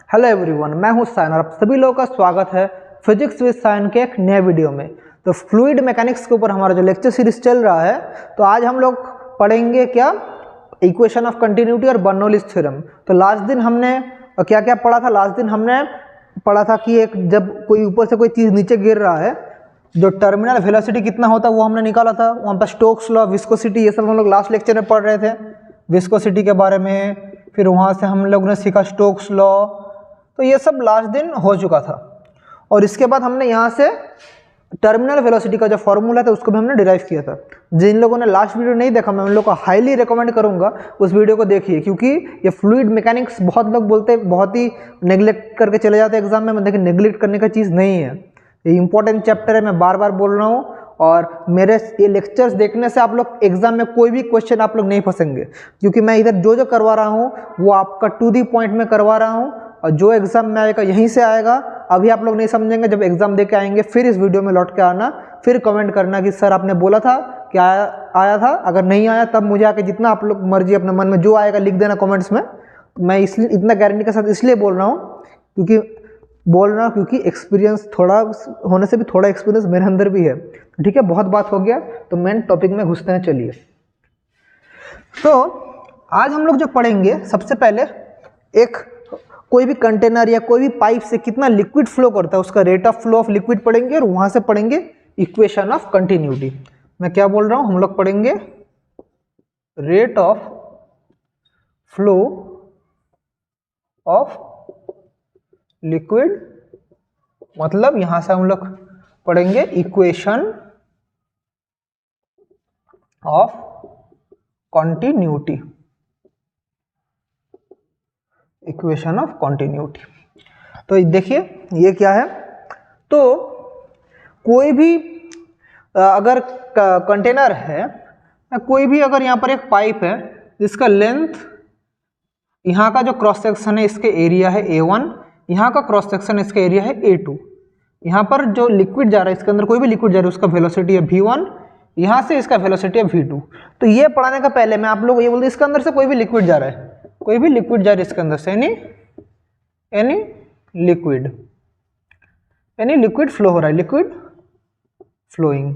Hello everyone, मैं हूं सायन और आप सभी लोगों का स्वागत है फिजिक्स विद सायन के एक नए वीडियो में। तो फ्लूइड मैकेनिक्स के ऊपर हमारा जो लेक्चर सीरीज चल रहा है, तो आज हम लोग पढ़ेंगे क्या, इक्वेशन ऑफ कंटिन्यूटी और बर्नौलीज थ्योरम। तो लास्ट दिन हमने क्या क्या पढ़ा था? लास्ट दिन हमने पढ़ा था कि एक जब कोई ऊपर से कोई चीज़ नीचे गिर रहा है, जो टर्मिनल वेलोसिटी कितना होता है वो हमने निकाला था। वहाँ पर स्टोक्स लॉ, विस्कोसिटी, ये सब हम लोग लास्ट लेक्चर में पढ़ रहे थे विस्कोसिटी के बारे में। फिर वहाँ से हम लोग ने सीखा स्टोक्स लॉ। तो ये सब लास्ट दिन हो चुका था। और इसके बाद हमने यहाँ से टर्मिनल वेलोसिटी का जो फॉर्मूला था उसको भी हमने डिराइव किया था। जिन लोगों ने लास्ट वीडियो नहीं देखा, मैं उन लोगों को हाईली रिकमेंड करूँगा उस वीडियो को देखिए, क्योंकि ये फ्लूइड मैकेनिक्स बहुत लोग बोलते हैं, बहुत ही नेग्लेक्ट करके चले जाते हैं एग्जाम में। देखिए, नेग्लेक्ट करने का चीज़ नहीं है, ये इंपॉर्टेंट चैप्टर है, मैं बार बार बोल रहा हूँ। और मेरे ये लेक्चर्स देखने से आप लोग एग्जाम में कोई भी क्वेश्चन आप लोग नहीं फंसेंगे, क्योंकि मैं इधर जो जो करवा रहा हूँ वो आपका टू दी पॉइंट में करवा रहा हूँ, और जो एग्जाम में आएगा यहीं से आएगा। अभी आप लोग नहीं समझेंगे, जब एग्जाम दे के आएंगे फिर इस वीडियो में लौट के आना, फिर कमेंट करना कि सर आपने बोला था कि आया था। अगर नहीं आया तब मुझे आके जितना आप लोग मर्जी अपने मन में जो आएगा लिख देना कमेंट्स में। मैं इसलिए इतना गारंटी के साथ इसलिए बोल रहा हूँ क्योंकि एक्सपीरियंस थोड़ा होने से भी थोड़ा एक्सपीरियंस मेरे अंदर भी है। ठीक है, बहुत बात हो गया, तो मेन टॉपिक में घुसते हैं। चलिए, तो आज हम लोग जो पढ़ेंगे, सबसे पहले एक कोई भी कंटेनर या कोई भी पाइप से कितना लिक्विड फ्लो करता है उसका rate of flow of liquid पढ़ेंगे, और वहां से पढ़ेंगे इक्वेशन ऑफ कंटिन्यूटी। मैं क्या बोल रहा हूं, हम लोग पढ़ेंगे rate of flow of liquid, मतलब यहां से हम लोग पढ़ेंगे equation of continuity. Equation of continuity, तो देखिए ये क्या है। तो कोई भी अगर कंटेनर है, कोई भी अगर यहाँ पर एक पाइप है जिसका लेंथ, यहाँ का जो क्रॉस सेक्शन है इसके एरिया है A1, यहाँ का क्रॉस सेक्शन इसका एरिया है A2। यहाँ पर जो लिक्विड जा रहा है, इसके अंदर कोई भी लिक्विड जा रहा है, उसका वेलोसिटी है V1, यहाँ से इसका वेलोसिटी है V2। तो ये पढ़ाने का पहले मैं आप लोग ये बोलते, इसके अंदर से कोई भी लिक्विड जा रहा है, कोई भी लिक्विड जा रहा है इसके अंदर से, एनी लिक्विड फ्लो हो रहा है, लिक्विड फ्लोइंग।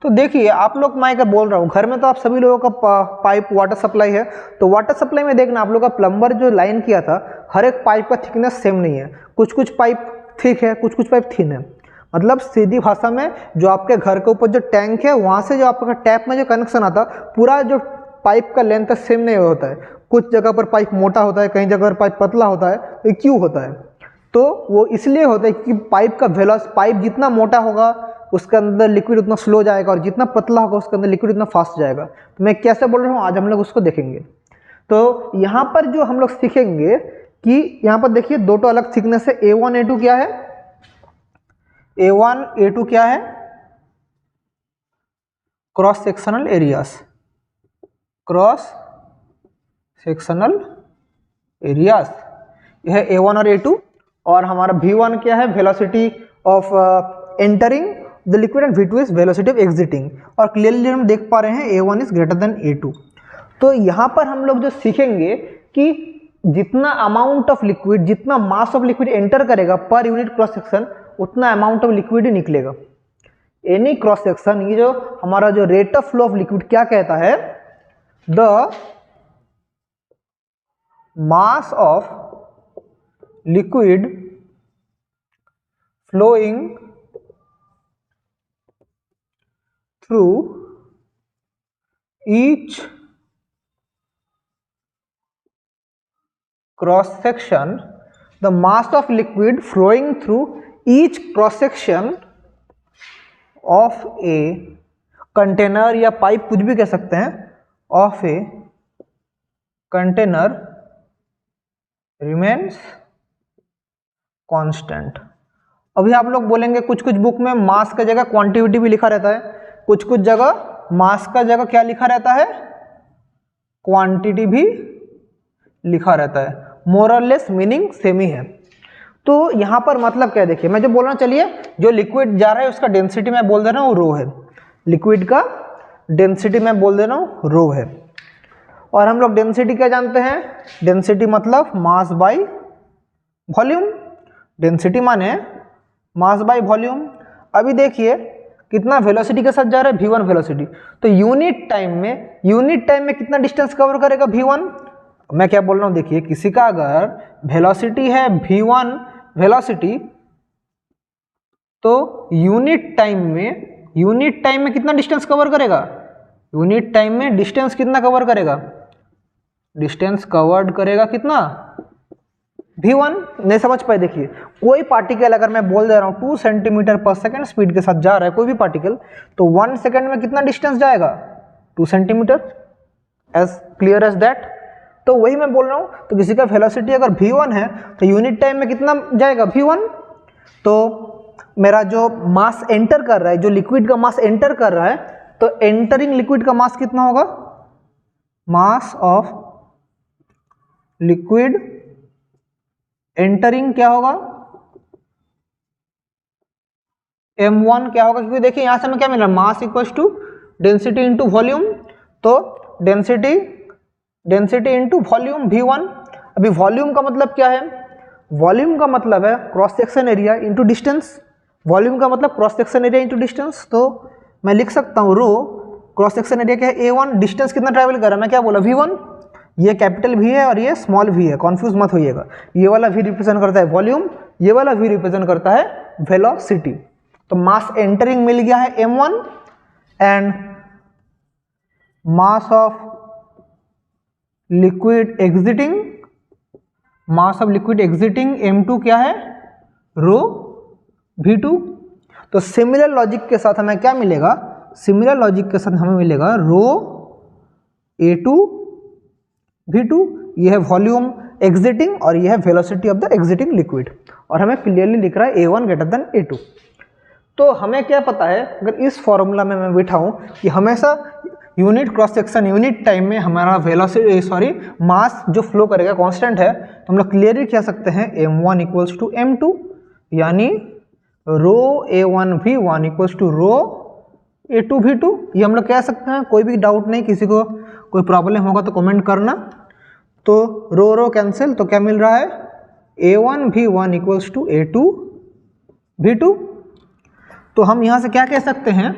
तो देखिए आप लोग, मैं क्या बोल रहा हूँ, घर में तो आप सभी लोगों का पाइप वाटर सप्लाई है, तो वाटर सप्लाई में देखना आप लोग का प्लम्बर जो लाइन किया था, हर एक पाइप का थिकनेस सेम नहीं है। कुछ पाइप थिक है, कुछ पाइप थिन है। मतलब सीधी भाषा में, जो आपके घर के ऊपर जो टैंक है, वहाँ से जो आपका टैप में जो कनेक्शन आता, पूरा जो पाइप का लेंथ सेम नहीं होता है। कुछ जगह पर पाइप मोटा होता है, कहीं जगह पर पाइप पतला होता है। तो क्यों होता है? तो वो इसलिए होता है कि पाइप जितना मोटा होगा उसके अंदर लिक्विड उतना स्लो जाएगा, और जितना पतला होगा उसके अंदर लिक्विड उतना फास्ट जाएगा। तो मैं कैसे बोल रहा हूँ, आज हम लोग उसको देखेंगे। तो यहाँ पर जो हम लोग सीखेंगे कि यहाँ पर देखिए दो तो अलग थिकनेस है, A1 A2 क्या है, A1 A2 क्या है, cross sectional areas, cross sectional areas, यह है A1 और A2। और हमारा V1 क्या है, velocity of entering the liquid, and V2 is velocity of exiting. और क्लियरली हम देख पा रहे हैं A1 is greater than A2। तो यहाँ पर हम लोग जो सीखेंगे कि जितना अमाउंट ऑफ लिक्विड, जितना मास ऑफ लिक्विड एंटर करेगा पर यूनिट क्रॉस सेक्शन, उतना अमाउंट ऑफ लिक्विड ही निकलेगा। एनी क्रॉस सेक्शन, ये जो हमारा जो rate of flow of liquid क्या कहता है, the mass of liquid flowing through each cross section, the mass of liquid flowing through each cross section of a container या pipe, कुछ भी कह सकते हैं, of a container remains constant. अभी आप लोग बोलेंगे कुछ बुक में मास का जगह क्वांटिटी भी लिखा रहता है, कुछ जगह मास का जगह क्या लिखा रहता है, क्वांटिटी भी लिखा रहता है। मोर और लेस मीनिंग सेम ही है। तो यहाँ पर मतलब क्या है, देखिए मैं जो बोल रहा हूँ, चलिए जो लिक्विड जा रहा है उसका डेंसिटी मैं बोल दे रहा हूँ रो है, लिक्विड का डेंसिटी मैं बोल दे रहा हूँ रो है। और हम लोग डेंसिटी क्या जानते हैं, डेंसिटी मतलब मास बाय वॉल्यूम, डेंसिटी माने मास बाय वॉल्यूम। अभी देखिए कितना वेलोसिटी के साथ जा रहा है, v1 वेलोसिटी, तो यूनिट टाइम में कितना डिस्टेंस कवर करेगा v1। मैं क्या बोल रहा हूँ देखिए, किसी का अगर वेलोसिटी है v1 वेलोसिटी, तो यूनिट टाइम में कितना डिस्टेंस कवर करेगा, यूनिट टाइम में डिस्टेंस कितना कवर करेगा, डिस्टेंस कवर्ड करेगा कितना, v1। नहीं समझ पाए, देखिए कोई पार्टिकल अगर मैं बोल दे रहा हूँ 2 सेंटीमीटर पर सेकेंड स्पीड के साथ जा रहा है कोई भी पार्टिकल, तो 1 सेकेंड में कितना डिस्टेंस जाएगा, 2 centimetre, as clear as that. तो वही मैं बोल रहा हूँ, तो किसी का वेलोसिटी अगर v1 है तो यूनिट टाइम में कितना जाएगा, v1। तो मेरा जो मास एंटर कर रहा है, जो लिक्विड का मास एंटर कर रहा है, तो एंटरिंग लिक्विड का मास कितना होगा, मास ऑफ लिक्विड एंटरिंग क्या होगा, m1 क्या होगा, क्योंकि देखिए यहां से हमें क्या मिल रहा है, mass equals to density into volume, तो डेंसिटी इंटू वॉल्यूम v1। अभी वॉल्यूम का मतलब क्या है, वॉल्यूम का मतलब है cross section area into distance, volume का मतलब cross section area into distance. तो मैं लिख सकता हूँ रो क्रॉस सेक्शन एरिया क्या है a1, डिस्टेंस कितना ट्रैवल कर रहा है, मैं क्या बोला v1, ये कैपिटल V है और ये स्मॉल v है, कॉन्फ्यूज मत होइएगा। ये वाला v रिप्रेजेंट करता है वॉल्यूम, ये वाला v रिप्रेजेंट करता है वेलोसिटी। तो मास एंटरिंग मिल गया है m1 and mass of liquid exiting, m2 क्या है, रो v2। तो सिमिलर लॉजिक के साथ हमें क्या मिलेगा, सिमिलर लॉजिक के साथ हमें मिलेगा रो a2 v2, ये है वॉल्यूम एग्जिटिंग और ये है velocity of the exiting liquid, और हमें क्लियरली लिख रहा है a1 ग्रेटर देन a2। तो हमें क्या पता है, अगर इस फॉर्मूला में मैं बिठाऊं कि हमेशा unit cross section unit time में हमारा वेलोसिटी मास जो फ्लो करेगा कांस्टेंट है, तो हम लोग क्लियरली कह सकते हैं m1 इक्वल्स टू m2, यानी रो a1 v1 equals to row a2 v2, ये हम लोग कह सकते हैं। कोई भी डाउट नहीं, किसी को कोई प्रॉब्लम होगा तो कमेंट करना। तो रो कैंसिल, तो क्या मिल रहा है, a1 v1 equals to a2 v2। तो हम यहाँ से क्या कह सकते हैं,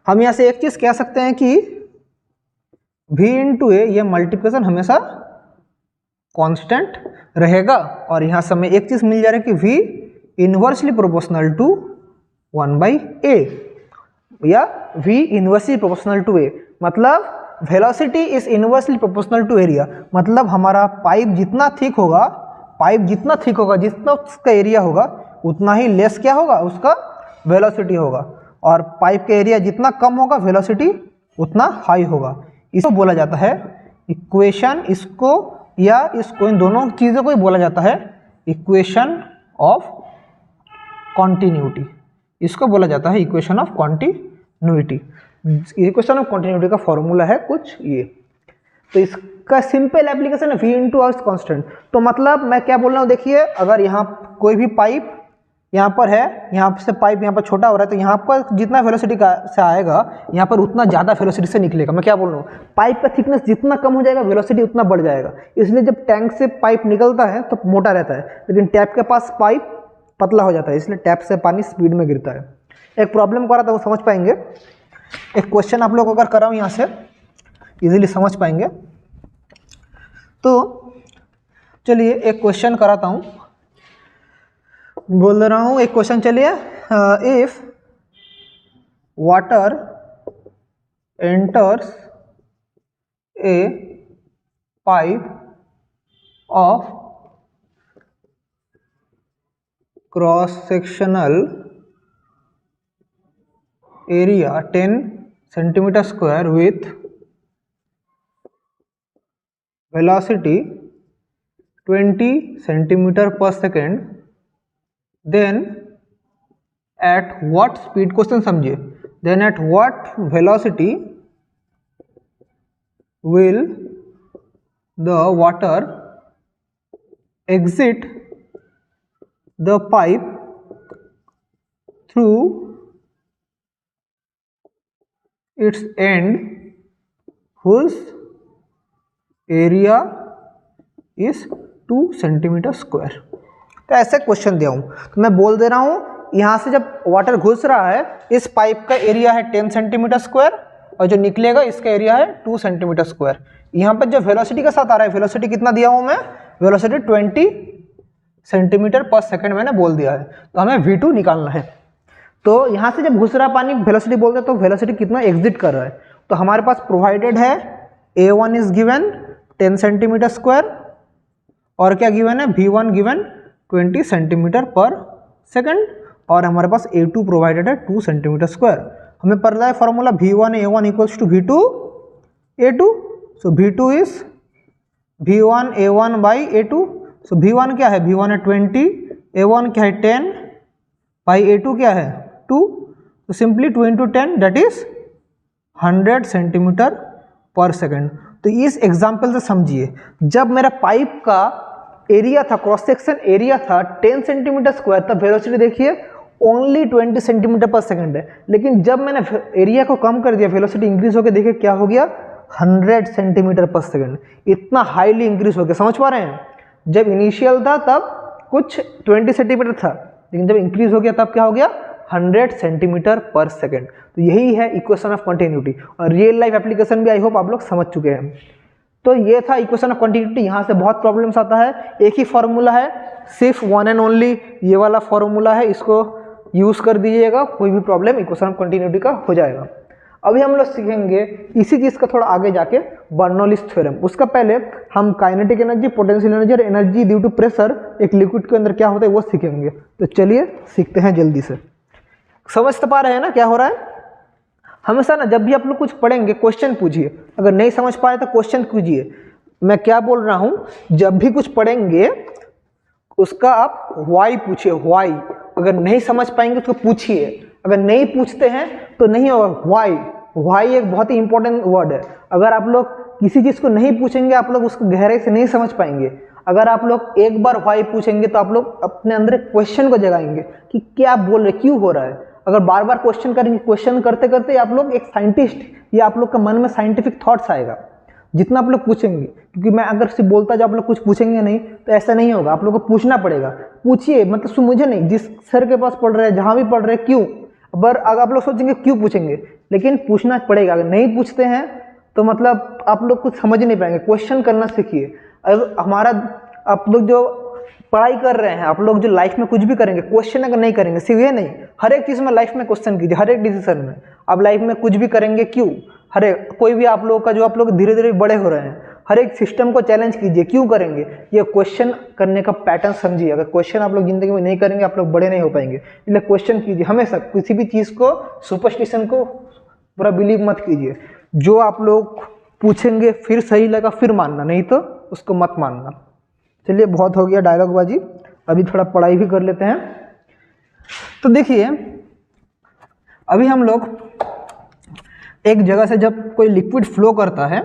हम यहाँ से एक चीज़ कह सकते हैं कि v इंटू ए, ये मल्टीप्लिकेशन हमेशा कांस्टेंट रहेगा, और यहाँ से हमें एक चीज़ मिल जा रहा है कि v inversely proportional to 1/a, या v inversely proportional to a, मतलब velocity is inversely proportional to area. मतलब हमारा पाइप जितना थिक होगा, जितना उसका एरिया होगा उतना ही लेस क्या होगा, उसका वेलोसिटी होगा, और पाइप का एरिया जितना कम होगा वेलोसिटी उतना हाई होगा। इसको बोला जाता है इक्वेशन, इसको इन दोनों चीज़ों को ही बोला जाता है इक्वेशन ऑफ कॉन्टिन्यूटी। इसको बोला जाता है equation of continuity. Equation of continuity का फॉर्मूला है कुछ ये। तो इसका सिंपल एप्लीकेशन है v इंटू आवर्स कॉन्स्टेंट। तो मतलब मैं क्या बोल रहा हूँ, देखिए अगर यहाँ कोई भी पाइप यहाँ पर है, यहाँ से पाइप यहाँ पर छोटा हो रहा है, तो यहाँ पर जितना वेलोसिटी से आएगा यहाँ पर उतना ज़्यादा वेलोसिटी से निकलेगा। मैं क्या बोल रहा हूँ, पाइप का थिकनेस जितना कम हो जाएगा वेलोसिटी उतना बढ़ जाएगा। इसलिए जब टैंक से पाइप निकलता है तो मोटा रहता है, लेकिन टैप के पास पाइप पतला हो जाता है, इसलिए टैप से पानी स्पीड में गिरता है। एक प्रॉब्लम कर रहा था, वो समझ पाएंगे। एक क्वेश्चन आप लोग अगर कराऊँ यहाँ से इजीली समझ पाएंगे। तो चलिए एक क्वेश्चन कराता हूँ, बोल रहा हूँ एक क्वेश्चन। चलिए, if water enters A pipe of cross sectional area 10 centimetre square with velocity 20 centimeter per second, then at what speed, question समझिए, then at what velocity will the water exit the pipe through its end whose area is 2 centimetre square. तो ऐसे question दिया हूँ, तो मैं बोल दे रहा हूँ यहाँ से जब वाटर घुस रहा है इस पाइप का एरिया है 10 सेंटीमीटर स्क्वायर और जो निकलेगा इसका एरिया है 2 सेंटीमीटर स्क्वायर। यहाँ पर जो वेलोसिटी के साथ आ रहा है, वेलोसिटी कितना दिया हूँ मैं, वेलोसिटी 20 सेंटीमीटर पर सेकेंड मैंने बोल दिया है, तो हमें V2 निकालना है। तो यहाँ से जब घुस रहा पानी वेलोसिटी बोलते हैं तो वेलोसिटी कितना एग्जिट कर रहा है, तो हमारे पास प्रोवाइडेड है A1 is given 10 centimetre square और क्या गिवन है, V1 गिवन 20 सेंटीमीटर पर सेकेंड और हमारे पास A2 प्रोवाइडेड है 2 सेंटीमीटर स्क्वायर। हमें पता है formula V1 A1 equals to V2 A2, so V2 is V1 A1 by A2। So V1 क्या है, V1 है 20, A1 क्या है 10 बाई A2 क्या है 2, तो simply 2 into 10 that is 100 centimetre पर सेकेंड। तो इस एग्जाम्पल से समझिए, जब मेरा पाइप का एरिया था, क्रॉस सेक्शन एरिया था 10 सेंटीमीटर स्क्वायर, तब वेलोसिटी देखिए ओनली 20 सेंटीमीटर पर सेकेंड है, लेकिन जब मैंने एरिया को कम कर दिया वेलोसिटी इंक्रीज होकर देखिए क्या हो गया 100 सेंटीमीटर पर सेकेंड। इतना हाईली इंक्रीज हो गया, समझ पा रहे हैं। जब इनिशियल था तब कुछ 20 सेंटीमीटर था, लेकिन जब इंक्रीज हो गया तब क्या हो गया 100 सेंटीमीटर पर सेकेंड। तो यही है इक्वेशन ऑफ कंटिन्यूटी और रियल लाइफ एप्लीकेशन भी आई होप आप लोग समझ चुके हैं। तो ये था इक्वेशन ऑफ कंटिन्यूटी। यहाँ से बहुत प्रॉब्लम्स आता है, एक ही फॉर्मूला है, सिर्फ वन एंड ओनली ये वाला फॉर्मूला है, इसको यूज़ कर दीजिएगा, कोई भी प्रॉब्लम इक्वेशन ऑफ कंटिन्यूटी का हो जाएगा। अभी हम लोग सीखेंगे इसी चीज़ का थोड़ा आगे जाके बर्नौलीज थ्योरम। उसका पहले हम काइनेटिक एनर्जी, पोटेंशियल एनर्जी और एनर्जी ड्यू टू प्रेशर एक लिक्विड के अंदर क्या होता है वो सीखेंगे। तो चलिए सीखते हैं जल्दी से। समझ तो पा रहे हैं ना क्या हो रहा है। हमेशा ना जब भी आप लोग कुछ पढ़ेंगे क्वेश्चन पूछिए, अगर नहीं समझ पाए तो क्वेश्चन कीजिए। मैं क्या बोल रहा हूँ, जब भी कुछ पढ़ेंगे उसका आप वाई पूछिए, वाई। अगर नहीं समझ पाएंगे तो पूछिए, अगर नहीं पूछते हैं तो नहीं होगा। वाई, वाई एक बहुत ही इंपॉर्टेंट वर्ड है। अगर आप लोग किसी चीज़ को नहीं पूछेंगे आप लोग उसको गहराई से नहीं समझ पाएंगे। अगर आप लोग एक बार वाई पूछेंगे तो आप लोग अपने अंदर एक क्वेश्चन को जगाएंगे कि क्या बोल रहे, क्यों हो रहा है। अगर बार बार क्वेश्चन करेंगे, क्वेश्चन करते करते आप लोग एक साइंटिस्ट या आप लोग का मन में साइंटिफिक थॉट्स आएगा जितना आप लोग पूछेंगे। क्योंकि मैं अगर सिर्फ बोलता जब आप लोग कुछ पूछेंगे नहीं तो ऐसा नहीं होगा, आप लोग को पूछना पड़ेगा। पूछिए, मतलब मुझे नहीं, जिस सर के पास पढ़ रहे हैं, जहाँ भी पढ़ रहे हैं, क्यों। अगर आप लोग सोचेंगे क्यों पूछेंगे, लेकिन पूछना पड़ेगा। अगर नहीं पूछते हैं तो मतलब आप लोग कुछ समझ नहीं पाएंगे। क्वेश्चन करना सीखिए। अगर हमारा आप लोग जो पढ़ाई कर रहे हैं, आप लोग जो लाइफ में कुछ भी करेंगे, क्वेश्चन अगर नहीं करेंगे, सिर्फ ये नहीं, हर एक चीज़ में लाइफ में क्वेश्चन कीजिए। हर एक डिसीजन में आप लाइफ में कुछ भी करेंगे, क्यों, हर एक कोई भी आप लोगों का जो आप लोग धीरे धीरे बड़े हो रहे हैं, हर एक सिस्टम को चैलेंज कीजिए, क्यों करेंगे। ये क्वेश्चन करने का पैटर्न समझिए। अगर क्वेश्चन आप लोग जिंदगी में नहीं करेंगे आप लोग बड़े नहीं हो पाएंगे। इसलिए क्वेश्चन कीजिए हमेशा। किसी भी चीज़ को, सुपरस्टिशन को पूरा बिलीव मत कीजिए। जो आप लोग पूछेंगे फिर सही लगा फिर मानना, नहीं तो उसको मत मानना। चलिए बहुत हो गया डायलॉग बाजी, अभी थोड़ा पढ़ाई भी कर लेते हैं। तो देखिए अभी हम लोग एक जगह से जब कोई लिक्विड फ्लो करता है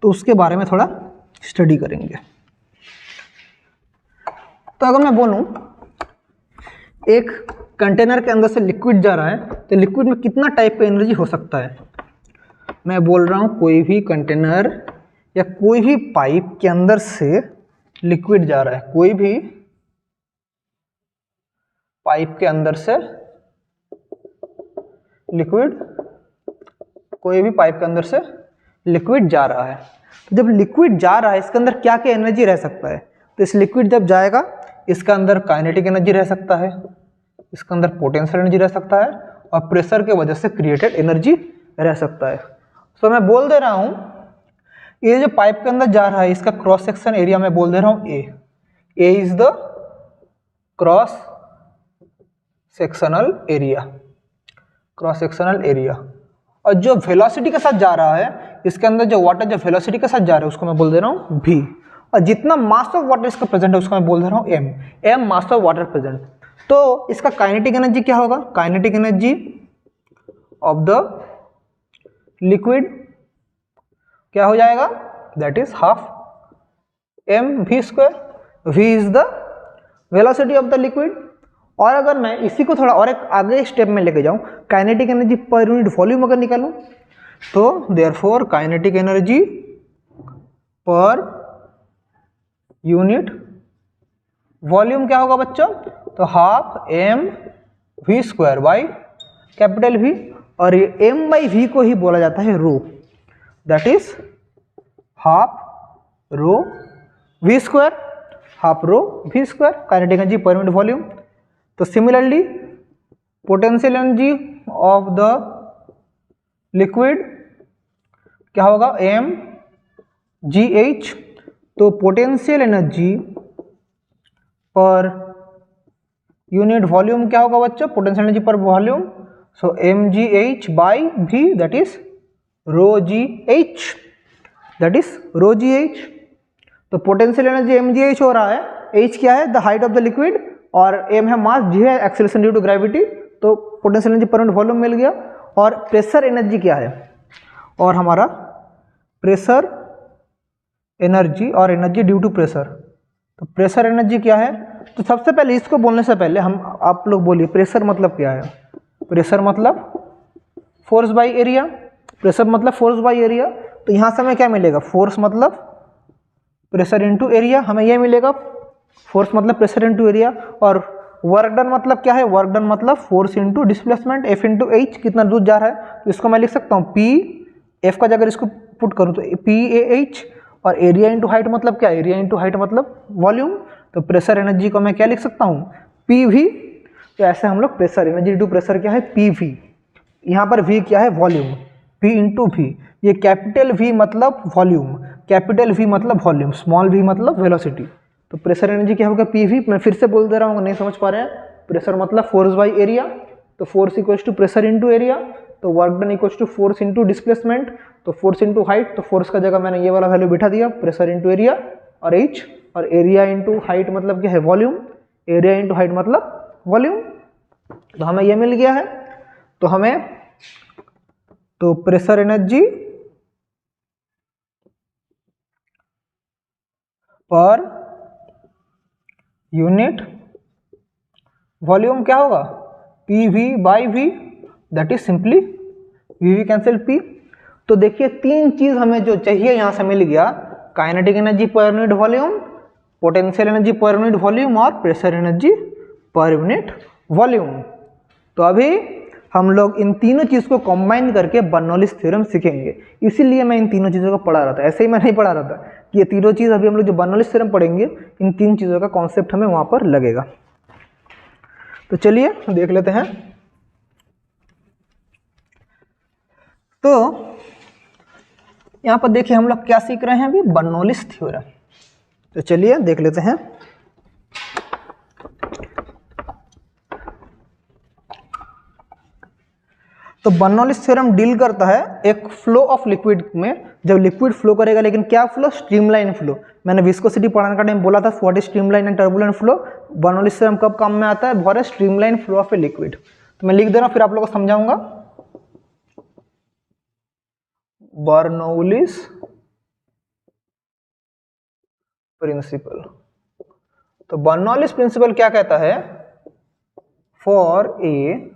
तो उसके बारे में थोड़ा स्टडी करेंगे। तो अगर मैं बोलूं एक कंटेनर के अंदर से लिक्विड जा रहा है तो लिक्विड में कितना टाइप का एनर्जी हो सकता है। मैं बोल रहा हूं कोई भी कंटेनर या कोई भी पाइप के अंदर से लिक्विड जा रहा है, कोई भी पाइप के अंदर से लिक्विड, कोई भी पाइप के अंदर से लिक्विड जा रहा है। तो जब लिक्विड जा रहा है इसके अंदर क्या क्या एनर्जी रह सकता है। तो इस लिक्विड जब जाएगा इसका अंदर काइनेटिक एनर्जी रह सकता है, इसके अंदर पोटेंशियल एनर्जी रह सकता है और प्रेशर के वजह से क्रिएटेड एनर्जी रह सकता है। तो मैं बोल दे रहा हूं ये जो पाइप के अंदर जा रहा है इसका क्रॉस सेक्शन एरिया मैं बोल दे रहा हूं A is the cross sectional area, cross sectional area. और जो वेलोसिटी के साथ जा रहा है इसके अंदर जो वाटर जो वेलोसिटी के साथ जा रहा है उसको मैं बोल दे रहा हूं v। और जितना मास ऑफ वाटर इसका प्रेजेंट है उसको मैं बोल दे रहा हूं m mass of water present. तो इसका काइनेटिक एनर्जी क्या होगा, kinetic energy of the liquid क्या हो जाएगा, that is half mv²। v is the velocity of the liquid. और अगर मैं इसी को थोड़ा और एक आगे स्टेप में लेके जाऊं, kinetic energy per unit volume अगर निकालूं तो therefore kinetic energy per unit volume क्या होगा बच्चों, तो half M V square by capital V, और ये एम बाई वी को ही बोला जाता है rho, that is half rho V square, half rho V square kinetic energy per unit volume. तो similarly potential energy of the liquid क्या होगा, M G H. तो potential energy per unit volume क्या होगा बच्चों, potential energy per volume, so M G H by V that is rho G H, that is rho G H. तो potential energy M G H हो रहा है, H क्या है, the height of the liquid, और M है mass, G है acceleration due to gravity, तो potential energy per unit volume मिल गया। और प्रेशर एनर्जी क्या है, और हमारा प्रेशर एनर्जी और एनर्जी ड्यू टू प्रेशर, तो प्रेशर एनर्जी क्या है, तो सबसे पहले इसको बोलने से पहले हम आप लोग बोलिए प्रेशर मतलब क्या है। प्रेशर मतलब फोर्स बाय एरिया, प्रेशर मतलब फोर्स बाय एरिया। तो यहाँ से हमें क्या मिलेगा, फोर्स मतलब प्रेशर इनटू एरिया, हमें ये मिलेगा फोर्स मतलब प्रेशर इनटू एरिया। और वर्क डन मतलब क्या है, वर्क डन मतलब force into displacement, F into H, कितना दूर जा रहा है, तो इसको मैं लिख सकता हूँ पी, एफ का जगह इसको पुट करूँ तो पी ए एच, और एरिया इंटू हाइट मतलब क्या, एरिया इंटू हाइट मतलब वॉल्यूम, तो प्रेशर एनर्जी को मैं क्या लिख सकता हूँ, पी वी। तो ऐसे हम लोग प्रेशर एनर्जी इंटू प्रेशर क्या है, पी वी, यहाँ पर वी क्या है, वॉल्यूम, पी इंटू वी। ये कैपिटल वी मतलब वॉल्यूम, कैपिटल वी मतलब वॉल्यूम, स्मॉल वी मतलब वेलोसिटी। तो प्रेशर एनर्जी क्या होगा, पी वी। मैं फिर से बोल दे रहा हूँ, नहीं समझ पा रहे हैं, प्रेशर मतलब फोर्स बाई एरिया, तो force equals to pressure into area, तो work done equals to force into displacement, तो फोर्स इंटू हाइट, तो फोर्स का जगह मैंने ये वाला वैल्यू बिठा दिया, प्रेशर इंटू एरिया और एच, और एरिया इंटू हाइट मतलब क्या है, वॉल्यूम, एरिया इंटू हाइट मतलब वॉल्यूम। तो हमें ये मिल गया है। तो हमें तो pressure energy per unit volume क्या होगा, P V by V, that is simply V V cancel P. तो देखिए तीन चीज हमें जो चाहिए यहां से मिल गया, kinetic energy per unit volume, potential energy per unit volume और pressure energy per unit volume. तो अभी हम लोग इन तीनों चीज को कंबाइन करके बर्नौलीज थ्योरम सीखेंगे, इसीलिए मैं इन तीनों चीजों को पढ़ा रहा था, ऐसे ही मैं नहीं पढ़ा रहा था कि ये तीनों चीज अभी हम लोग जो बर्नौलीज थ्योरम पढ़ेंगे, इन तीन चीजों का कॉन्सेप्ट हमें वहां पर लगेगा। तो चलिए देख लेते हैं। तो यहां पर देखिए हम लोग क्या सीख रहे हैं अभी, बर्नौलीज थ्योरम। तो चलिए देख लेते हैं। तो बर्नौलीज थ्योरम डील करता है एक फ्लो ऑफ लिक्विड में, जब लिक्विड फ्लो करेगा, लेकिन क्या फ्लो, स्ट्रीमलाइन फ्लो। मैंने विस्कोसिटी पढ़ाने का टाइम बोला था what is streamline and turbulent flow. Bernoulli's theorem कब काम में आता है, for A streamline flow of a liquid. तो मैं लिख दे रहा हूं, फिर आप लोगों को समझाऊंगा। Bernoulli's principle. तो बर्नौलीज प्रिंसिपल क्या कहता है, for a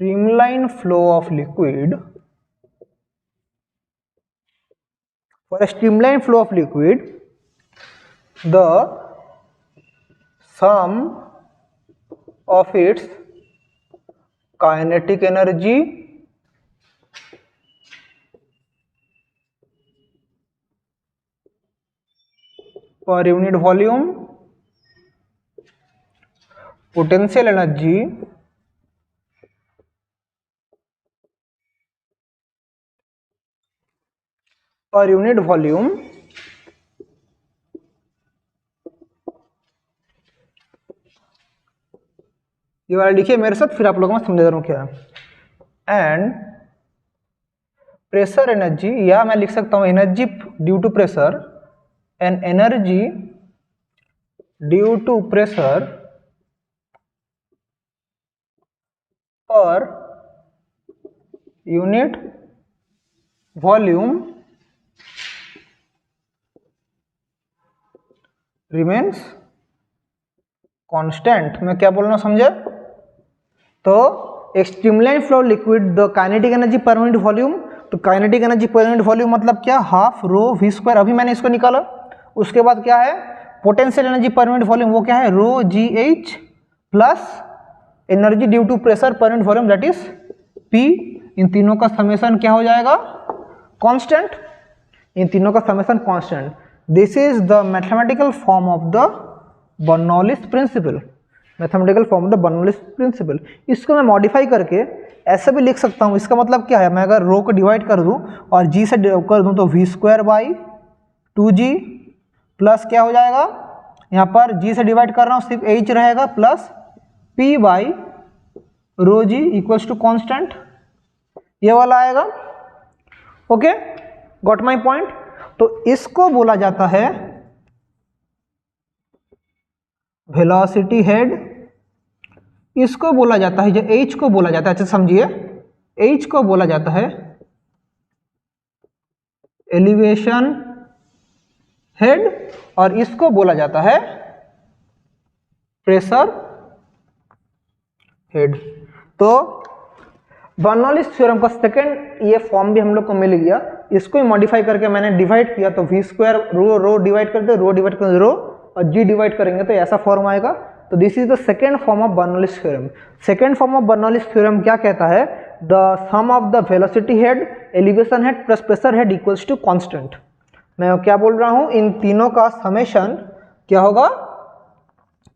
streamline flow of liquid, for a streamline flow of liquid, the sum of its kinetic energy per unit volume, potential energy per unit volume, ये वाला लिखिए मेरे साथ, फिर आप लोगों को समझा रहा हूं क्या है। एंड प्रेशर एनर्जी, या मैं लिख सकता हूं energy due to pressure, and energy due to pressure per unit volume remains constant. मैं क्या बोल रहा हूं समझे, तो एक streamline flow liquid, the kinetic energy per unit volume तो kinetic energy per unit volume मतलब क्या, हाफ रो वी स्क्वायर, अभी मैंने इसको निकाला। उसके बाद क्या है potential energy per unit volume, वो क्या है rho G H plus energy due to pressure per unit volume that is P. इन तीनों का समेशन क्या हो जाएगा, कांस्टेंट, इन तीनों का summation constant. This is the mathematical form of the Bernoulli's principle, mathematical form of the Bernoulli's principle. इसको मैं मॉडिफाई करके ऐसे भी लिख सकता हूँ। इसका मतलब क्या है, मैं अगर रो को डिवाइड कर दूँ और जी से कर दूँ तो we square by 2g plus क्या हो जाएगा, यहाँ पर g से डिवाइड कर रहा हूँ सिर्फ h रहेगा, plus p by rho G equals to constant, ये वाला आएगा। Okay, got my point. तो इसको बोला जाता है वेलोसिटी हेड, इसको बोला जाता है, जो h को बोला जाता है, अच्छा समझिए, h को बोला जाता है एलिवेशन हेड और इसको बोला जाता है प्रेशर हेड। तो बर्नौलिस थ्योरम का सेकंड ये फॉर्म भी हम लोग को मिल गया। इसको ही मॉडिफाई करके मैंने डिवाइड किया, तो वी स्क्वायर रो डिवाइड कर दे, रो डिवाइड कर रो और जी डिवाइड करेंगे तो ऐसा फॉर्म आएगा। तो this is the second form of Bernoulli's theorem. Second form of Bernoulli's theorem क्या कहता है, the sum of the velocity head, elevation head plus pressure head equals to constant. मैं क्या बोल रहा हूं, इन तीनों का समेशन क्या होगा,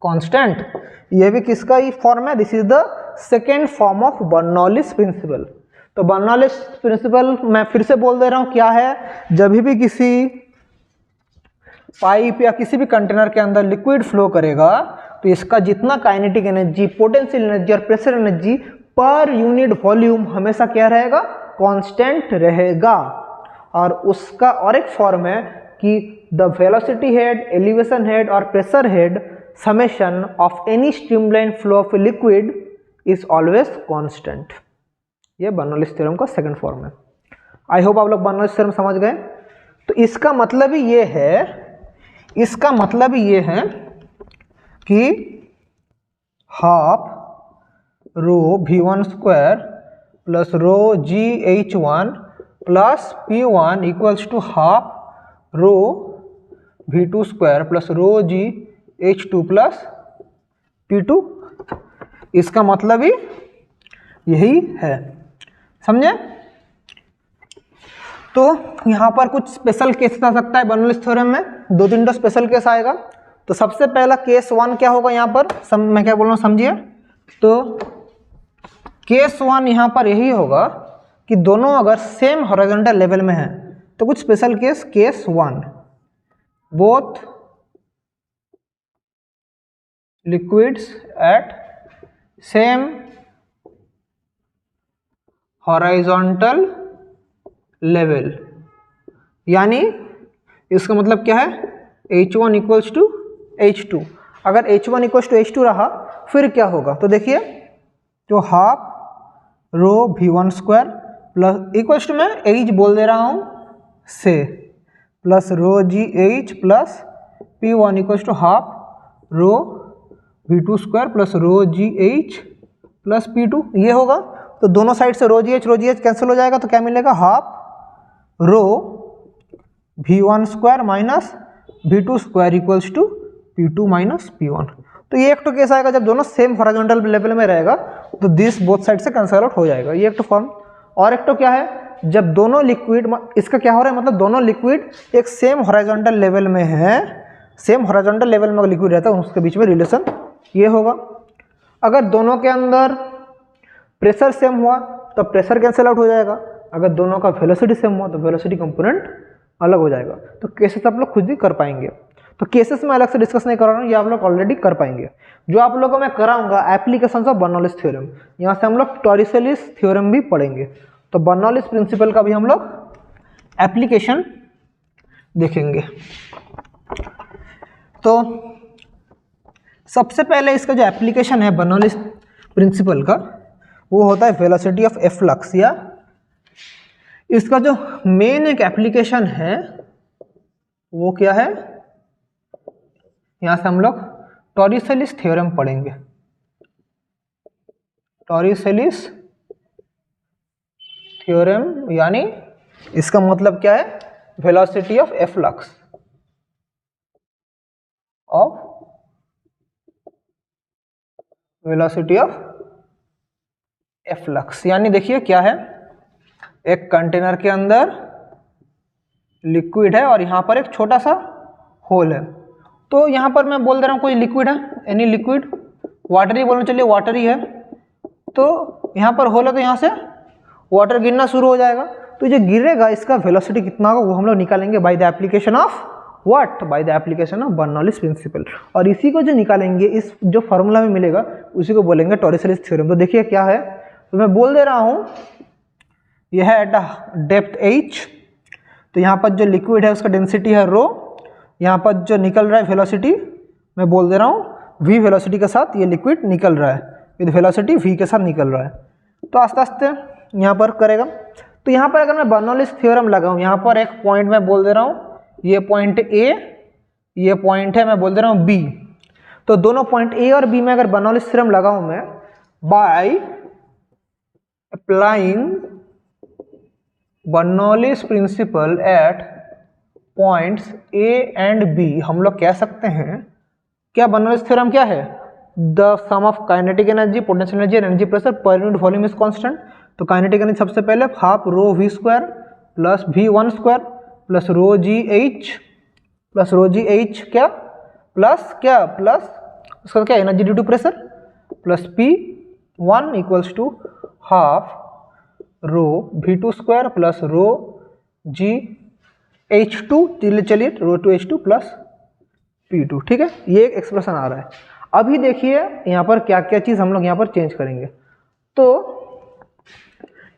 कांस्टेंट। ये भी किसका ही फॉर्म है, this is the second form of Bernoulli's principle. तो बर्नौलिस प्रिंसिपल मैं फिर से बोल दे रहा हूं क्या है, जब भी किसी पाइप या किसी भी कंटेनर के अंदर लिक्विड फ्लो करेगा तो इसका जितना काइनेटिक एनर्जी, पोटेंशियल एनर्जी और pressure energy per unit volume हमेशा क्या रहेगा, कांस्टेंट रहेगा। और उसका और एक फॉर्म है कि the velocity head, elevation head और pressure head summation of any streamline flow of liquid is always constant. ये बर्नौलिस थ्योरम का सेकंड फॉर्म है। आई होप आप लोग बर्नौलिस थ्योरम समझ गए। तो इसका मतलब ही ये है, इसका मतलब ही ये है कि half rho v1 square plus rho gh1 plus p1 equals to half rho v2 square plus rho gh2 plus p2। इसका मतलब ही यही है, समझे। तो यहाँ पर कुछ स्पेशल केस आ सकता है बर्नौलिस थ्योरम में, दो तीन तो स्पेशल केस आएगा। तो सबसे पहला केस वन क्या होगा यहाँ पर, मैं क्या बोल रहा हूँ समझिए। तो केस वन यहाँ पर यही होगा कि दोनों अगर सेम हॉरिजॉन्टल लेवल में हैं तो कुछ special case, case one both liquids at same horizontal level, यानी इसका मतलब क्या है, H1 इक्वल्स टू H2। अगर H1 इक्वल्स टू H2 रहा फिर क्या होगा, तो देखिए, तो half rho v1 square plus equals to, मैं H बोल दे रहा हूँ से, plus rho GH plus P1 equals to half rho v2 square plus rho GH plus P2, ये होगा। तो दोनों साइड से रो GH कैंसिल हो जाएगा, तो क्या मिलेगा, half rho v1 square minus v2 square equals to p2 minus p1। तो ये एक तो केस आएगा जब दोनों सेम हॉरिजॉन्टल लेवल में रहेगा, तो दिस बोथ साइड से कैंसिल आउट हो जाएगा, ये एक तो फॉर्म। और एक तो क्या है, जब दोनों लिक्विड, इसका क्या हो रहा है, मतलब दोनों लिक्विड एक सेम हॉरिजॉन्टल लेवल में है, सेम हॉरिजॉन्टल लेवल में अगर लिक्विड रहता है उसके बीच में रिलेशन ये होगा। अगर दोनों के अंदर प्रेशर सेम हुआ तो प्रेशर कैंसिल आउट हो जाएगा, अगर दोनों का वेलोसिटी सेम हुआ तो वेलोसिटी कंपोनेंट अलग हो जाएगा। तो केसेस आप लोग खुद ही कर पाएंगे, तो केसेस में अलग से डिस्कस नहीं कर रहा हूँ, ये आप लोग ऑलरेडी कर पाएंगे। जो आप लोगों को मैं कराऊंगा एप्लीकेशंस ऑफ बर्नौलिस थ्योरम, यहाँ से हम लोग टॉरिसेलिस थ्योरम भी पढ़ेंगे। तो बर्नौलिस प्रिंसिपल का भी हम लोग एप्लीकेशन देखेंगे। तो सबसे पहले इसका जो एप्लीकेशन है बर्नौलिस प्रिंसिपल का, वो होता है वेलोसिटी ऑफ एफ्लक्स, या इसका जो मेन एक एप्लीकेशन है वो क्या है, यहां से हम लोग टॉरिसेलिस थ्योरम पढ़ेंगे। टॉरिसेलिस थ्योरम, यानी इसका मतलब क्या है, वेलोसिटी ऑफ एफ्लक्स एफ्लक्स। यानी देखिए क्या है, एक कंटेनर के अंदर लिक्विड है और यहाँ पर एक छोटा सा होल है। तो यहाँ पर मैं बोल दे रहा हूँ कोई लिक्विड है, एनी लिक्विड, वाटर ही बोलना, चलिए वाटर ही है। तो यहाँ पर होल है तो यहाँ से वाटर गिरना शुरू हो जाएगा। तो जो गिरेगा इसका वेलोसिटी कितना होगा वो हम लोग निकालेंगे by the application of what, by the application of Bernoulli's principle. और इसी को जो निकालेंगे, इस जो फॉर्मूला में मिलेगा उसी को बोलेंगे टॉरिसेलिस थ्योरम। तो देखिए क्या है, तो मैं बोल दे रहा हूँ यह है एट डेप्थ h, तो यहाँ पर जो लिक्विड है उसका डेंसिटी है रो, यहाँ पर जो निकल रहा है वेलोसिटी मैं बोल दे रहा हूँ v वेलोसिटी के साथ ये लिक्विड निकल रहा है, विद वेलोसिटी v के साथ निकल रहा है। तो आस्ते आस्ते यहाँ पर करेगा। तो यहाँ पर अगर मैं बर्नौलीज थ्योरम लगाऊँ, यहाँ पर एक पॉइंट मैं बोल दे रहा हूँ, ये पॉइंट A, ये पॉइंट है मैं बोल दे रहा हूँ B। तो दोनों पॉइंट A और B में अगर बर्नौलीज थ्योरम लगाऊँ मैं, by applying Bernoulli's principle at points A and B, हम लोग कह सकते हैं क्या बर्नौलीज थ्योरम क्या है, the sum of kinetic energy, potential energy and energy pressure per unit volume is constant. तो काइनेटिक एनर्जी सबसे पहले half rho v square plus v1 square plus rho G H क्या प्लस उसका क्या energy due to pressure plus P1 equals to half rho v2 square plus rho G H2, चलिए रो to H2 plus P2। ठीक है, ये एक expression आ रहा है। अभी देखिए यहाँ पर क्या क्या चीज़ हम लोग यहाँ पर चेंज करेंगे। तो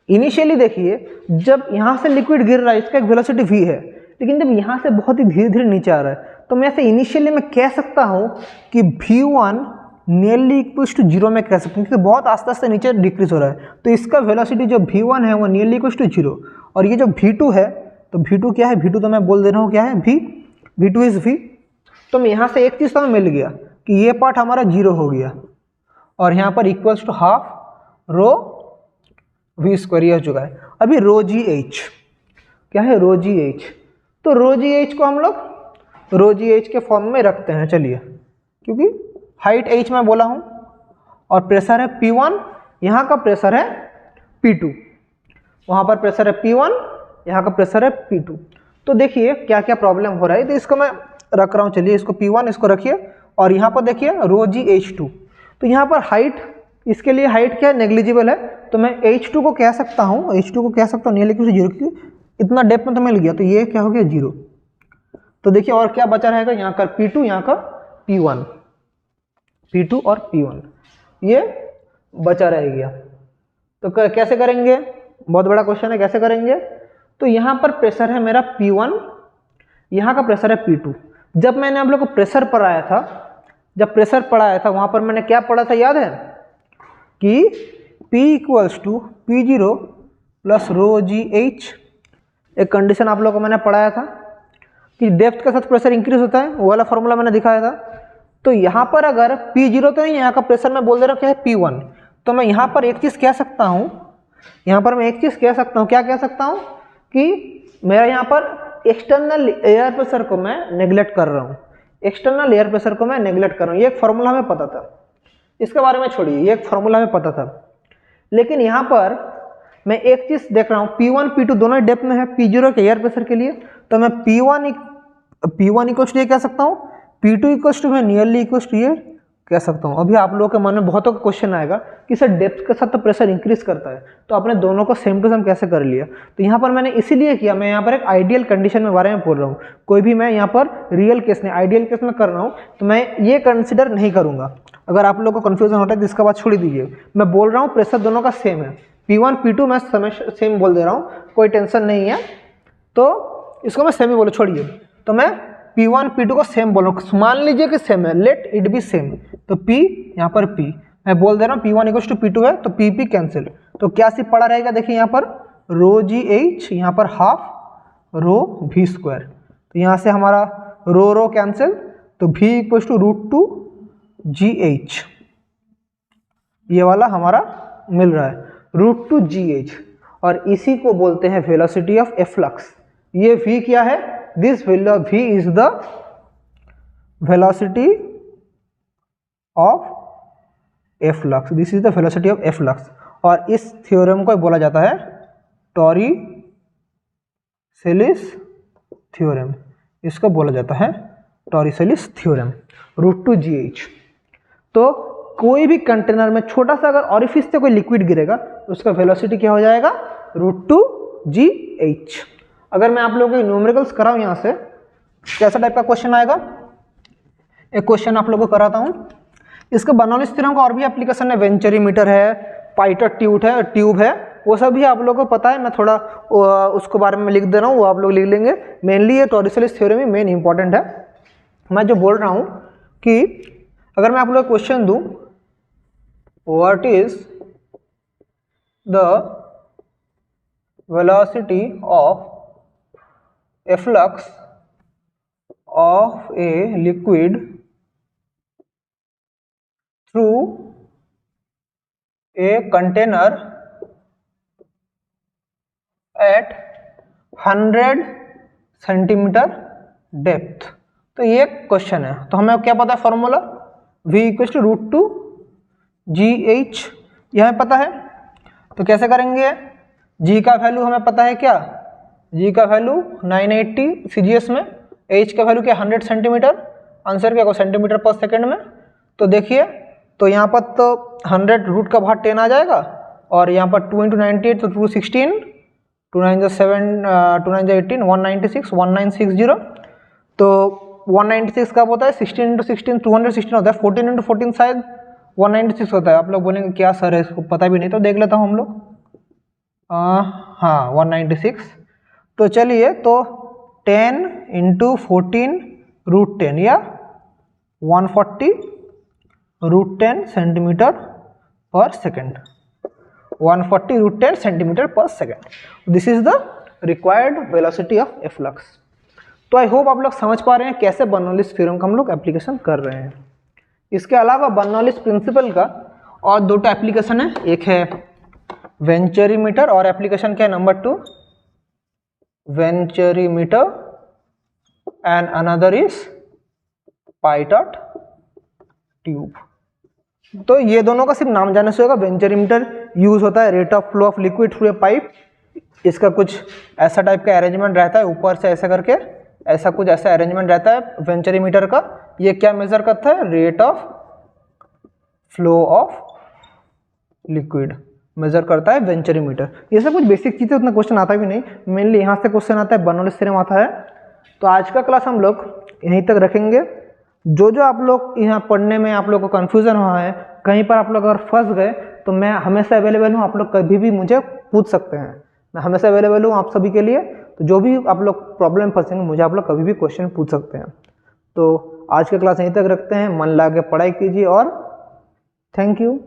इनिशियली देखिए जब यहाँ से लिक्विड गिर रहा है इसका एक वेलोसिटी v है, लेकिन जब यहाँ से बहुत ही धीरे धीरे नीचे आ रहा है तो मैं ऐसे इनिशियली मैं कह सकता हूँ कि v1 नियरली इक्वल्स टू 0 में कह सकता हूँ, क्योंकि बहुत आस्ते आस्ते नीचे डिक्रीज हो रहा है। तो इसका वेलोसिटी जो v1 है वो नियरली इक्वल्स टू 0, और ये जो v2 है, तो v2 क्या है, v2 तो मैं बोल दे रहा हूँ क्या है v2 इज v। तो मैं यहाँ से एक चीज़ तो मिल गया कि ये पार्ट हमारा 0 हो गया, और यहाँ पर equals to half rho v square हो चुका है। अभी रो जी एच क्या है, रो जी एच, तो रो जी एच को हम लोग रो जी एच के फॉर्म में रखते हैं, चलिए, क्योंकि हाइट h मैं बोला हूँ और प्रेशर है P1, यहाँ का प्रेशर है P2, वहाँ पर प्रेशर है P1, यहाँ का प्रेशर है P2। तो देखिए क्या क्या प्रॉब्लम हो रहा है, तो इसको मैं रख रहा हूँ, चलिए इसको P1 इसको रखिए, और यहाँ पर देखिए रो जी H2। तो यहाँ पर हाइट, इसके लिए हाइट क्या है, नेग्लिजिबल है, तो मैं H2 को कह सकता हूँ, नियर इक्वल टू 0, क्योंकि इतना डेप्थ में तो मिल गया, तो ये क्या हो गया 0। तो देखिए और क्या बचा रहेगा, यहाँ का P2, यहाँ का P1, P2 और P1 ये बचा रह गया। तो कैसे करेंगे, बहुत बड़ा क्वेश्चन है, कैसे करेंगे। तो यहाँ पर प्रेशर है मेरा P1, यहाँ का प्रेशर है P2। जब मैंने आप लोग को प्रेशर पढ़ाया था, जब प्रेशर पढ़ाया था वहाँ पर मैंने क्या पढ़ा था याद है, कि P equals to P0 plus rho G H. एक कंडीशन आप लोगों को मैंने पढ़ाया था कि डेप्थ के साथ प्रेशर इंक्रीज होता है, वो वाला फॉर्मूला मैंने दिखाया था। तो यहाँ पर अगर P0 तो नहीं, यहाँ का प्रेशर मैं बोल दे रहा हूँ क्या है P1, तो मैं यहाँ पर एक चीज़ कह सकता हूँ, यहाँ पर मैं एक चीज़ कह सकता हूँ, क्या कह सकता हूँ कि मेरा यहाँ पर एक्सटर्नल एयर प्रेशर को मैं नेग्लेक्ट कर रहा हूँ, एक्सटर्नल एयर प्रेशर को मैं नेग्लेक्ट कर रहा हूँ। ये एक फॉर्मूला हमें पता था, इसके बारे में छोड़िए, ये एक फॉर्मूला हमें पता था। लेकिन यहाँ पर मैं एक चीज़ देख रहा हूँ, P1 P2 दोनों डेप्थ में है P0 के एयर प्रेशर के लिए, तो मैं P1 इक्वल्स टू ये कह सकता हूँ, P2 इक्वल्स टू मैं नियरली इक्वल्स टू ये कह सकता हूँ। अभी आप लोगों के मन में बहुतों का क्वेश्चन आएगा कि सर डेप्थ के साथ तो प्रेशर इंक्रीज करता है, तो आपने दोनों को सेम टू सेम कैसे कर लिया। तो यहाँ पर मैंने इसीलिए किया, मैं यहाँ पर एक आइडियल कंडीशन में बारे में बोल रहा हूँ, कोई भी मैं यहाँ पर रियल केस नहीं आइडियल केस में कर रहा हूँ, तो मैं ये कंसिडर नहीं करूँगा। अगर आप लोगों को कन्फ्यूजन होता है तो इसका बात छोड़ दीजिए, मैं बोल रहा हूँ प्रेशर दोनों का सेम है, P1 P2 मैं सेम बोल दे रहा हूँ, कोई टेंशन नहीं है, तो इसको मैं सेम ही बोलो, छोड़िए। तो मैं P1 P2 को सेम बोल रहा हूँ, मान लीजिए कि सेम है, लेट इट बी सेम। तो P यहाँ पर P मैं बोल दे रहा हूँ P1 इक्वल्स टू P2 है, तो P कैंसिल, तो क्या सिर्फ पड़ा रहेगा, देखिए यहाँ पर रो जी एच, यहाँ पर हाफ रो v स्क्वायर, तो यहाँ से हमारा रो कैंसिल, तो v इक्वल्स टू √2 GH, ये वाला हमारा मिल रहा है √2 GH। और इसी को बोलते हैं वेलोसिटी ऑफ एफ्लक्स। ये v क्या है? This v is the velocity of efflux, this is the velocity of efflux. और इस थ्योरम को बोला जाता है टॉरिसेलिस थ्योरम, इसको बोला जाता है टॉरिसेलिस थ्योरम। √2gh। तो कोई भी कंटेनर में छोटा सा अगर ऑरिफिस से कोई लिक्विड गिरेगा तो उसका वेलोसिटी क्या हो जाएगा? √2gh। अगर मैं आप लोगों को न्यूमेरिकल्स कराऊं यहाँ से, कैसा टाइप का क्वेश्चन आएगा? एक क्वेश्चन आप लोगों को कराता हूँ। इसका बर्नौलीज थ्योरम का और भी एप्लीकेशन है, वेंचरीमीटर है, पाइटट ट्यूब है, वो सब भी आप लोगों को पता है। मैं थोड़ा उसको बारे में लिख दे रहा हूँ, वो आप लोग लिख लेंगे। मेनली ये टॉरिसेलिस थ्योरम ही मेन इंपॉर्टेंट है। मैं जो बोल रहा हूँ कि अगर मैं आप लोग को क्वेश्चन दूँ, what is the velocity of efflux of a liquid through a container at 100 centimetre depth. तो ये क्वेश्चन है। तो हमें क्या पता है फॉर्मूला? v = √2gh, यह हमें पता है। तो कैसे करेंगे? g का वैल्यू हमें पता है क्या? g का वैल्यू 980 CGS में, h का वैल्यू क्या? 100 सेंटीमीटर। आंसर क्या होगा? सेंटीमीटर पर सेकेंड में। तो देखिए, तो यहाँ पर तो 100 रूट का भाग 10 आ जाएगा, और यहाँ पर 2 × 98 तो 216, 2 9 7, 2 9 18, 196, 1960। तो 196 कब होता है? 16 × 16 216 होता है। 14 × 14 शायद 196 होता है। आप लोग बोलेंगे क्या सर है, इसको पता भी नहीं, तो देख लेता हूँ हम लोग। हाँ 196। तो चलिए, तो 10 × 14 √10 या 140 √10 सेंटीमीटर पर सेकेंड, 140 √10 सेंटीमीटर पर second. This is the required velocity of efflux. तो आई होप आप लोग समझ पा रहे हैं कैसे बर्नौलीज थ्योरम का हम लोग एप्लीकेशन कर रहे हैं। इसके अलावा बर्नौलीज प्रिंसिपल का और 2 एप्लीकेशन है, एक है वेंचरीमीटर और एप्लीकेशन क्या है number 2, venturimeter, and another is pitot tube. तो ये दोनों का सिर्फ नाम जानने से होगा। वेंचरीमीटर यूज होता है rate of flow of liquid through A pipe. इसका कुछ ऐसा टाइप का अरेंजमेंट रहता है, ऊपर से ऐसा करके ऐसा कुछ ऐसा अरेंजमेंट रहता है वेंचरीमीटर का। ये क्या मेजर करता है? Rate of flow of liquid measure करता है वेंचरीमीटर। ये सब कुछ बेसिक चीज़ें, उतना क्वेश्चन आता भी नहीं। मेनली यहाँ से क्वेश्चन आता है, बर्नौलीज थ्योरम आता है। तो आज का क्लास हम लोग यहीं तक रखेंगे। जो आप लोग यहाँ पढ़ने में आप लोग को कन्फ्यूज़न हुआ है, कहीं पर आप लोग अगर फंस गए, तो मैं हमेशा अवेलेबल हूँ। आप लोग कभी भी मुझे पूछ सकते हैं, मैं हमेशा अवेलेबल हूँ आप सभी के लिए। तो जो भी आप लोग प्रॉब्लम फंसेंगे, मुझे आप लोग कभी भी क्वेश्चन पूछ सकते हैं। तो आज का क्लास यहीं तक रखते हैं। मन लगा के पढ़ाई कीजिए और थैंक यू।